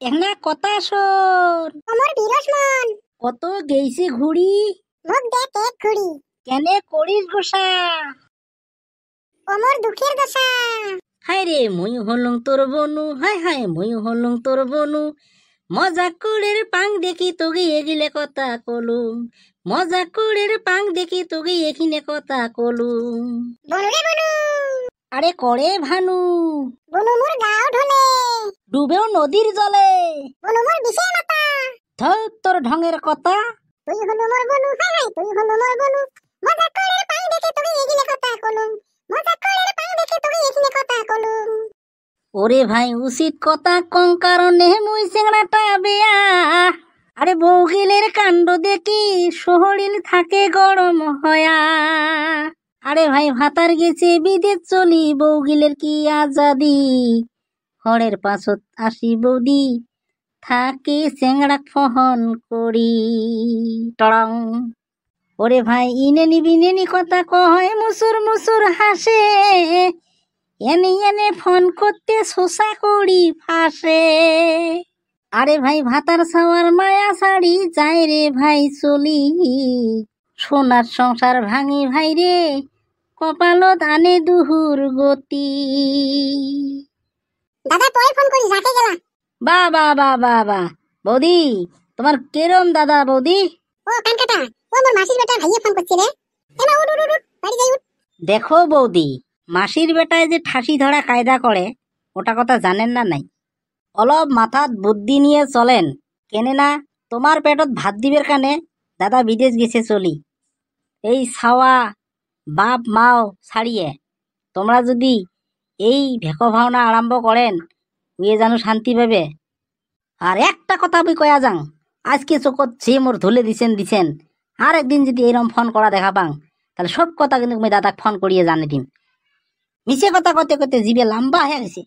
এনা কথা শোন। অমর বিরস মন কত গেইছে ঘুড়ি, মুখ দেখ এক ঘুড়ি। কেনে করিস গোসা? অমর দুঃখের দশা। হায় রে মুই হলুম তোর বনু, হায় হায় মুই হলুম তোর বনু। মজা কুড়ের পাং দেখি তোকে এগিলে কথা কলুম, মজা কুড়ের পাং দেখি তোকে এখিনে কথা কলুম। বনু রে বনু, আরে করে ভানু, বনু মোর গাও ঢলে, ডুবেও নদীর জলে। বনু মোর বিষে মাতা। ধর তোর ঢঙের কথা। তুই হলো মোর বনু, হায় হায় তুই হলো মোর বনু। মজা করে পাং দেখে তোকে এগিলে কথা কলুম, মজা করে পাং দেখে তোকে এগিলে কথা কলুম। ওরে ভাই উচিত কথা কং কারণে মুই চেংড়াটা বেয়া। আরে বৌগিলের কাণ্ড দেখি শহরিল থাকে গরম হয়া। আরে ভাই ভাতার গেছে বিদেশ চলি, বৌগিলের কি আজাদি। হরের পাছত আসি বৌদি, থাকে চেংড়া ফহন করি টড়ং। ওরে ভাই ইনে নিবি নেনি কথা কয় মুসুর মুসুর হাসে। এনে এনে ফোন করতে শোষা করি ফাঁসে। আরে ভাই ভাতার ছাওয়ার মায়া শাড়ি যায় রে ভাই চলি। সোনার সংসার ভাঙি ভাই রে, কপালত আনে দুহুর গতি। দাদা পরে ফোন করি, রাখে গেলা। বা বা বা বা বা বৌদি, তোমার কেরম দাদা বৌদি? ও কানকাটা, ও মোর মাসির বেটা ভাইয়ে ফোন করছে রে। এমা উঠ উঠ উঠ, বাড়ি যাই উঠ। দেখো বৌদি, মাসির বেটায় যে ঠাসি ধরা কায়দা করে, ওটা কথা জানেন না নাই? অলপ মাথাত বুদ্ধি নিয়ে চলেন, কেনে না তোমার পেটত ভাত দিবের কানে দাদা বিদেশ গেছে চলি। এই ছাওয়া বাপ মাও ছাড়িয়ে তোমরা যদি এই ভেকো ভাওনা আরম্ভ করেন, উয়ে জানো শান্তি পাবে। আর একটা কথা বই কয়া যাং, আজকে চোখত যে মোর ধুলে দিছেন, আর একদিন যদি এরম ফোন করা দেখা পাং, তাহলে সব কথা কিন্তু আমি দাদাক ফোন করিয়ে জানি দিম। মিছে কথা কতে কতে জিবে লম্বা হয়ে গেছে।